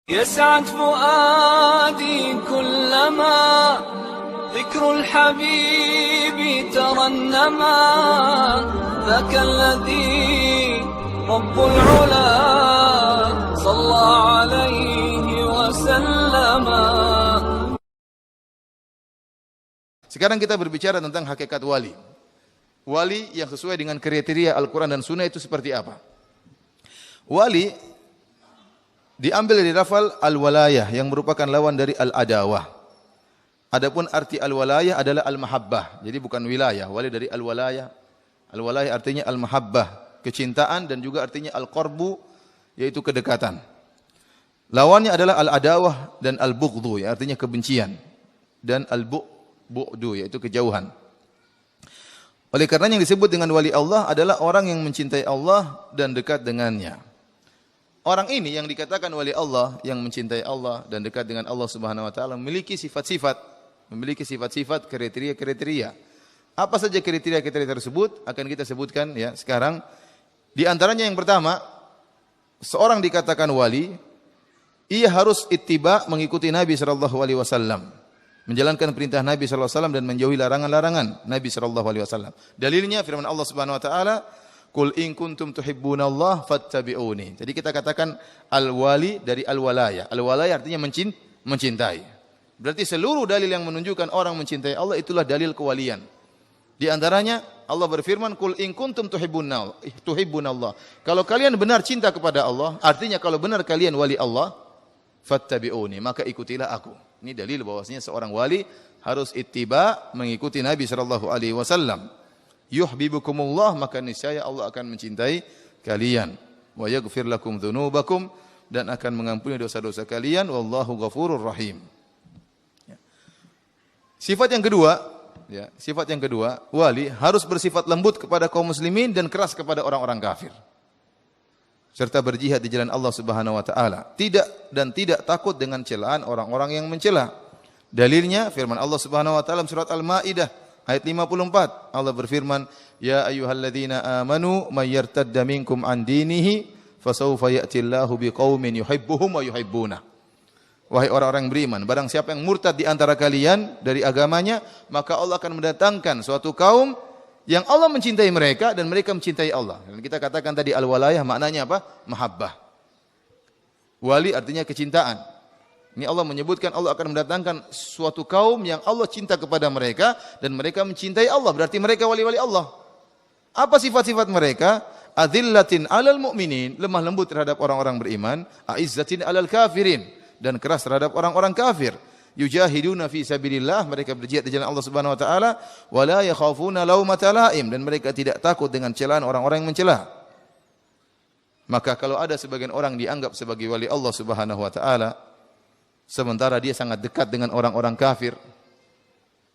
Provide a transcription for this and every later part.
يسعد فؤادي كلما ذكر الحبيب ترنما ذاك الذي رب العلا صلى عليه وسلم. Sekarang kita berbicara tentang hakikat wali. Wali yang sesuai dengan kriteria Al-Quran dan Sunnah itu seperti apa? Wali diambil dari lafal al-walayah yang merupakan lawan dari al-adawah. Adapun arti al-walayah adalah al-mahabbah. Jadi bukan wilayah, wali dari al-walayah. Al-walayah artinya al-mahabbah, kecintaan, dan juga artinya al-qarbu, yaitu kedekatan. Lawannya adalah al-adawah dan al-bughdhu, yang artinya kebencian, dan al-bu'du, yaitu kejauhan. Oleh karena yang disebut dengan wali Allah adalah orang yang mencintai Allah dan dekat dengannya. Orang ini yang dikatakan wali Allah, yang mencintai Allah dan dekat dengan Allah Subhanahu wa taala, memiliki sifat-sifat, kriteria-kriteria. Apa saja kriteria-kriteria tersebut akan kita sebutkan ya sekarang. Di antaranya yang pertama, seorang dikatakan wali, ia harus ittiba, mengikuti Nabi sallallahu alaihi wasallam, menjalankan perintah Nabi sallallahu alaihi wasallam dan menjauhi larangan-larangan Nabi sallallahu alaihi wasallam. Dalilnya firman Allah Subhanahu wa taala, "Qul in kuntum tuhibbunallaha fattabi'uni." Jadi kita katakan al-wali dari al-walayah. Al-walayah artinya mencintai. Berarti seluruh dalil yang menunjukkan orang mencintai Allah itulah dalil kewalian. Di antaranya Allah berfirman, "Qul in kuntum tuhibbunallah." Kalau kalian benar cinta kepada Allah, artinya kalau benar kalian wali Allah, fattabi'uni, maka ikutilah aku. Ini dalil bahwasanya seorang wali harus ittiba, mengikuti Nabi sallallahu alaihi wasallam. Yuhibbukumullah, maka niscaya Allah akan mencintai kalian. Wa yaghfir lakum dzunubakum, dan akan mengampuni dosa-dosa kalian. Wallahu ghafurur rahim. Sifat yang kedua, wali harus bersifat lembut kepada kaum muslimin dan keras kepada orang-orang kafir, serta berjihad di jalan Allah Subhanahu wa taala. Tidak takut dengan celaan orang-orang yang mencela. Dalilnya firman Allah Subhanahu wa taala surat Al-Maidah ayat 54. Allah berfirman, "Ya ayyuhalladzina amanu may yartadda minkum an dinihi fasawfa ya'tillahu biqaumin yuhibbuhum wa yuhibbuna." Wahai orang-orang yang beriman, barang siapa yang murtad di antara kalian dari agamanya, maka Allah akan mendatangkan suatu kaum yang Allah mencintai mereka dan mereka mencintai Allah. Dan kita katakan tadi al-walayah maknanya apa? Mahabbah. Wali artinya kecintaan. Ini Allah menyebutkan Allah akan mendatangkan suatu kaum yang Allah cinta kepada mereka dan mereka mencintai Allah. Berarti mereka wali-wali Allah. Apa sifat-sifat mereka? Adzillatin 'alal mu'minin, lemah lembut terhadap orang-orang beriman, aizzatin 'alal kafirin, dan keras terhadap orang-orang kafir. Yujahiduna fi sabilillah, mereka berjihad di jalan Allah Subhanahu wa taala, wala yakhafuna laumata laim, dan mereka tidak takut dengan celaan orang-orang yang mencela. Maka kalau ada sebagian orang dianggap sebagai wali Allah Subhanahu wa taala, sementara dia sangat dekat dengan orang-orang kafir,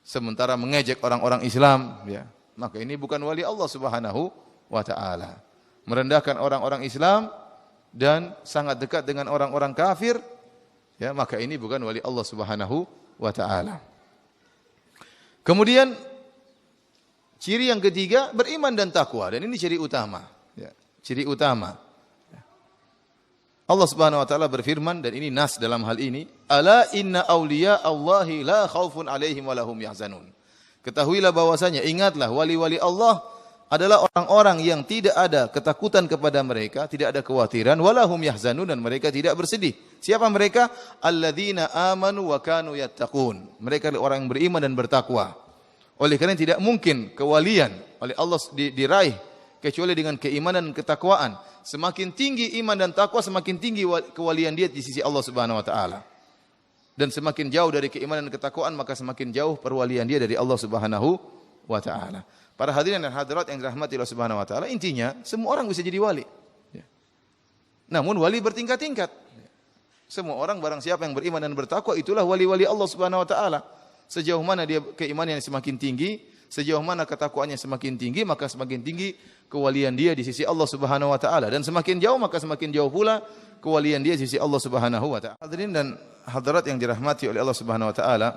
sementara mengejek orang-orang Islam, ya, maka ini bukan wali Allah Subhanahu wa taala. Merendahkan orang-orang Islam dan sangat dekat dengan orang-orang kafir, ya, maka ini bukan wali Allah Subhanahu wa taala. Kemudian ciri yang ketiga, beriman dan takwa, dan ini ciri utama, ya, ciri utama. Allah Subhanahu wa taala berfirman, dan ini nas dalam hal ini, "Ala inna awliya Allahi la khaufun 'alaihim wa lahum yahzanun." Ketahuilah bahwasanya, ingatlah, wali-wali Allah adalah orang-orang yang tidak ada ketakutan kepada mereka, tidak ada kekhawatiran, walahum yahzanun, dan mereka tidak bersedih. Siapa mereka? Alladzina amanu wa kanu yattaqun. Mereka adalah orang yang beriman dan bertakwa. Oleh karena tidak mungkin kewalian oleh Allah diraih kecuali dengan keimanan dan ketakwaan. Semakin tinggi iman dan takwa, semakin tinggi kewalian dia di sisi Allah Subhanahu wa taala. Dan semakin jauh dari keimanan dan ketakwaan, maka semakin jauh perwalian dia dari Allah Subhanahu wa taala. Para hadirin dan hadirat yang dirahmati Allah Subhanahu wa taala, intinya semua orang bisa jadi wali. Ya. Namun wali bertingkat-tingkat. Semua orang barang siapa yang beriman dan bertakwa, itulah wali-wali Allah Subhanahu wa taala. Sejauh mana dia keimanannya semakin tinggi, sejauh mana ketakwaannya semakin tinggi, maka semakin tinggi kewalian dia di sisi Allah Subhanahu wa taala, dan semakin jauh maka semakin jauh pula kewalian dia di sisi Allah Subhanahu wa taala. Hadirin dan hadirat yang dirahmati oleh Allah Subhanahu wa taala,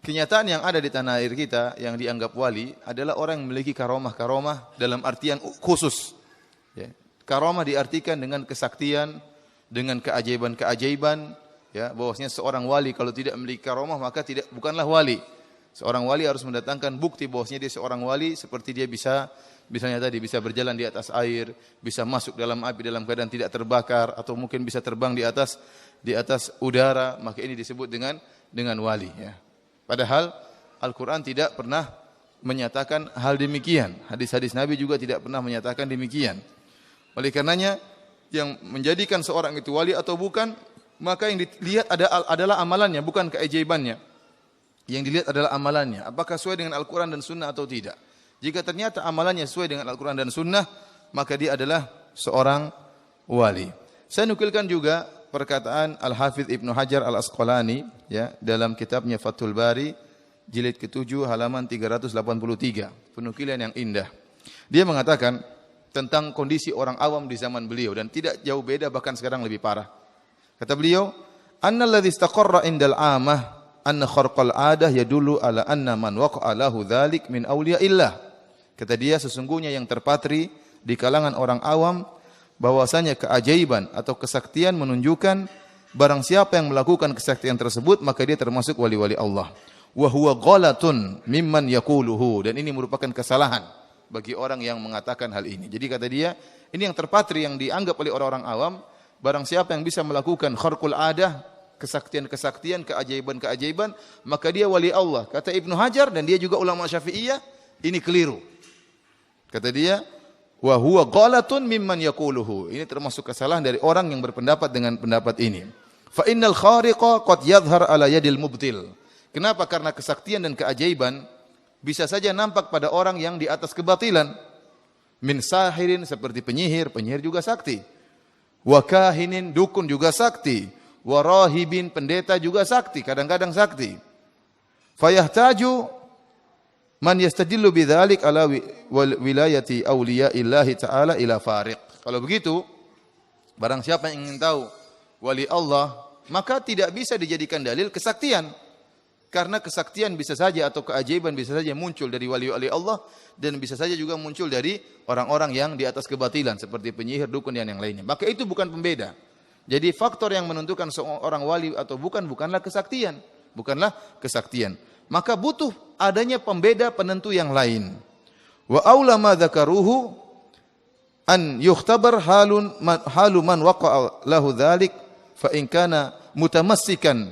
kenyataan yang ada di tanah air kita yang dianggap wali adalah orang yang memiliki karomah-karomah dalam artian khusus. Ya. karamah diartikan dengan kesaktian, dengan keajaiban-keajaiban, ya, bahwasanya seorang wali kalau tidak memiliki karamah maka bukanlah wali. Seorang wali harus mendatangkan bukti bahwasanya dia seorang wali, seperti dia misalnya tadi bisa berjalan di atas air, bisa masuk dalam api dalam keadaan tidak terbakar, atau mungkin bisa terbang di atas udara, maka ini disebut dengan wali, ya. Padahal Al-Quran tidak pernah menyatakan hal demikian. Hadis-hadis Nabi juga tidak pernah menyatakan demikian. Oleh karenanya, yang menjadikan seorang itu wali atau bukan, maka yang dilihat adalah amalannya, bukan keajaibannya. Yang dilihat adalah amalannya, apakah sesuai dengan Al-Quran dan Sunnah atau tidak. Jika ternyata amalannya sesuai dengan Al-Quran dan Sunnah, maka dia adalah seorang wali. Saya nukilkan juga perkataan Al-Hafidh Ibnu Hajar Al-Asqalani, ya, dalam kitabnya Fathul Bari, jilid ke-7 halaman 383, penukilan yang indah. Dia mengatakan tentang kondisi orang awam di zaman beliau, dan tidak jauh beda, bahkan sekarang lebih parah. Kata beliau, annalladzi istaqarra indal 'amah anna kharqal 'adah yadullu ala anna man waqa'a lahu dzalik min awliyaillah. Kata dia, sesungguhnya yang terpatri di kalangan orang awam bahwasanya keajaiban atau kesaktian menunjukkan barang siapa yang melakukan kesaktian tersebut maka dia termasuk wali-wali Allah. Wa huwa ghalatun mimman yaquluhu, dan ini merupakan kesalahan bagi orang yang mengatakan hal ini. Jadi kata dia, ini yang terpatri yang dianggap oleh orang-orang awam, barang siapa yang bisa melakukan kharqul adah, kesaktian-kesaktian, keajaiban-keajaiban, maka dia wali Allah. Kata Ibnu Hajar, dan dia juga ulama Syafi'iyah, ini keliru. Kata dia, wa huwa ghalatun mimman yaquluhu. Ini termasuk kesalahan dari orang yang berpendapat dengan pendapat ini. Fa innal khariqa qad yadhhar ala yadil mubtil. Kenapa? Karena kesaktian dan keajaiban bisa saja nampak pada orang yang di atas kebatilan. Min sahirin, seperti penyihir juga sakti. Wa kahinin, dukun juga sakti. Wa rahibin, pendeta juga sakti, kadang-kadang sakti. Fayahtaju man yastadillu bidzalik ala wilayati awliyaillahi ta'ala ila fariq. Kalau begitu, barang siapa yang ingin tahu wali Allah, maka tidak bisa dijadikan dalil kesaktian. Karena kesaktian bisa saja atau keajaiban bisa saja muncul dari wali-wali Allah, dan bisa saja juga muncul dari orang-orang yang di atas kebatilan seperti penyihir, dukun dan yang lainnya. Maka itu bukan pembeda. Jadi faktor yang menentukan seorang wali atau bukanlah kesaktian, Maka butuh adanya pembeda penentu yang lain. Wa aula ma dzakaruhu an yukhtabar halu man waqa'a lahu dzalik fa in kana mutamassikan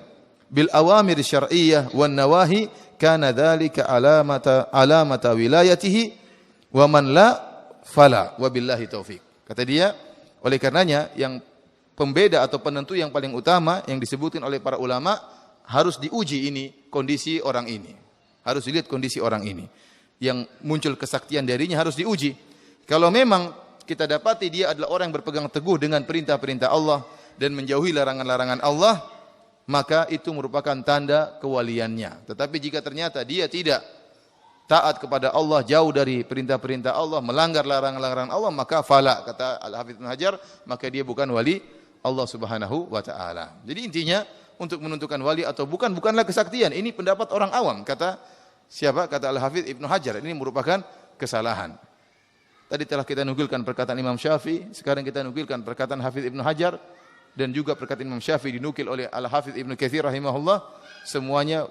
bil awamir syar'iyyah wan nawahi kana dzalika alamata wilayatihi wa man la fala wabillahi taufik. Kata dia, oleh karenanya yang pembeda atau penentu yang paling utama yang disebutkan oleh para ulama, harus diuji ini kondisi orang ini. Harus dilihat kondisi orang ini. Yang muncul kesaktian darinya harus diuji. Kalau memang kita dapati dia adalah orang yang berpegang teguh dengan perintah-perintah Allah dan menjauhi larangan-larangan Allah, maka itu merupakan tanda kewaliannya. Tetapi jika ternyata dia tidak taat kepada Allah, jauh dari perintah-perintah Allah, melanggar larangan-larangan Allah, maka fala, kata Al-Hafidz Ibnu Hajar, maka dia bukan wali Allah Subhanahu wa taala. Jadi intinya untuk menentukan wali atau bukanlah kesaktian. Ini pendapat orang awam. Kata siapa? Kata Al-Hafidz Ibnu Hajar. Ini merupakan kesalahan. Tadi telah kita nukilkan perkataan Imam Syafi'i, sekarang kita nukilkan perkataan Hafidz Ibnu Hajar, dan juga perkataan Imam Syafi'i dinukil oleh Al-Hafidz Ibnu Katsir rahimahullah. Semuanya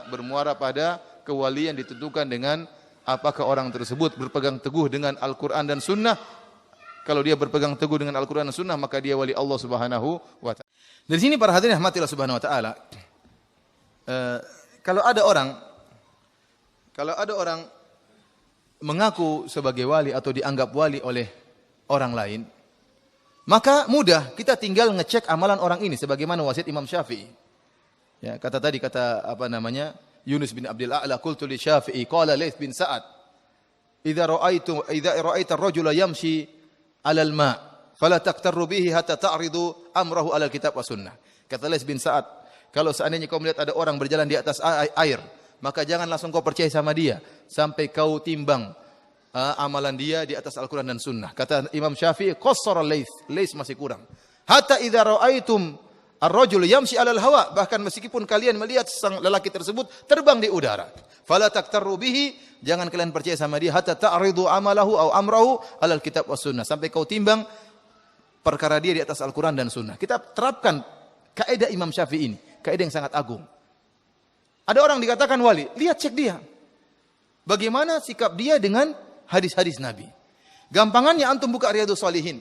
bermuara pada kewalian ditentukan dengan apakah orang tersebut berpegang teguh dengan Al-Quran dan Sunnah. Kalau dia berpegang teguh dengan Al-Quran dan Sunnah, maka dia wali Allah Subhanahu wa ta'ala. Dari sini para hadirin rahmati Allah Subhanahu wa ta'ala, kalau ada orang mengaku sebagai wali atau dianggap wali oleh orang lain, maka mudah kita tinggal ngecek amalan orang ini sebagaimana wasiat Imam Syafi'i. Ya, kata Yunus bin Abdul A'la, qultu li Syafi'i qala Laits bin Sa'ad, idza ra'aita ar-rajula yamshi 'alal ma' fala taqtarru bihi hatta ta'ridu amrahu 'alal kitab was sunnah. Kata Laits bin Sa'ad, kalau seandainya kau melihat ada orang berjalan di atas air, maka jangan langsung kau percaya sama dia sampai kau timbang amalan dia di atas Al-Quran dan Sunnah. Kata Imam Syafi'i, qassara Laits masih kurang. Hatta idza ra'aitum ar-rajul yamshi 'alal hawa, bahkan meskipun kalian melihat sang lelaki tersebut terbang di udara, fala taqtarru bihi, Jangan kalian percaya sama dia hatta ta'ridu amalahu au amrahu alal kitab was sunnah. Sampai kau timbang perkara dia di atas Al-Quran dan sunnah. Kita terapkan kaidah Imam Syafi'i ini. Kaidah yang sangat agung. Ada orang dikatakan wali. Lihat, cek dia. Bagaimana sikap dia dengan hadis-hadis Nabi. Gampangannya antum buka Riyadhus Shalihin.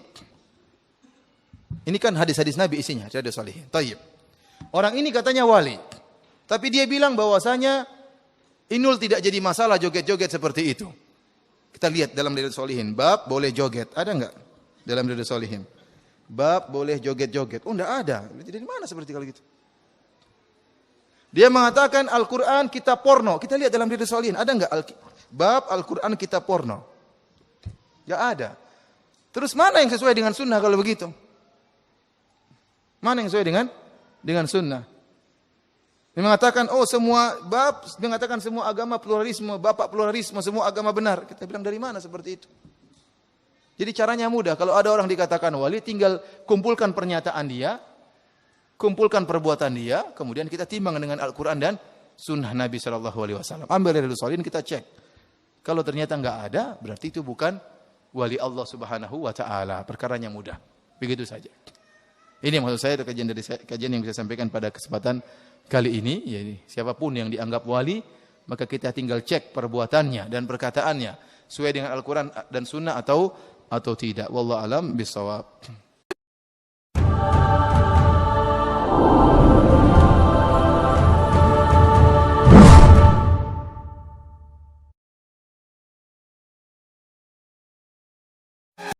Ini kan hadis-hadis Nabi isinya, Riyadhus Shalihin. Tayyib. Orang ini katanya wali. Tapi dia bilang bahwasanya Inul tidak jadi masalah joget-joget seperti itu. Kita lihat dalam Riyadhus Shalihin. Bab boleh joget. Ada enggak dalam Riyadhus Shalihin? Bab boleh joget-joget. Oh, enggak ada. Dari mana seperti kalau gitu? Dia mengatakan Al-Quran kitab porno. Kita lihat dalam Riyadhus Shalihin. Ada enggak bab Al-Quran kitab porno? Enggak ada. Terus mana yang sesuai dengan sunnah kalau begitu? Mana yang sesuai dengan sunnah? Dia mengatakan, oh semua bab, dia mengatakan semua agama pluralisme, bapak pluralisme, semua agama benar. Kita bilang dari mana seperti itu? Jadi caranya mudah. Kalau ada orang dikatakan wali, tinggal kumpulkan pernyataan dia, kumpulkan perbuatan dia, kemudian kita timbang dengan Al-Quran dan sunnah Nabi SAW. Ambil dari Riyadhus Shalihin, kita cek. Kalau ternyata enggak ada, berarti itu bukan wali Allah Subhanahu wa Ta'ala. Perkaranya mudah. Begitu saja. Ini maksud saya kajian yang bisa sampaikan pada kesempatan kali ini. Jadi, siapapun yang dianggap wali, maka kita tinggal cek perbuatannya dan perkataannya sesuai dengan Al-Quran dan Sunnah atau tidak. Wallahu alam bisawab.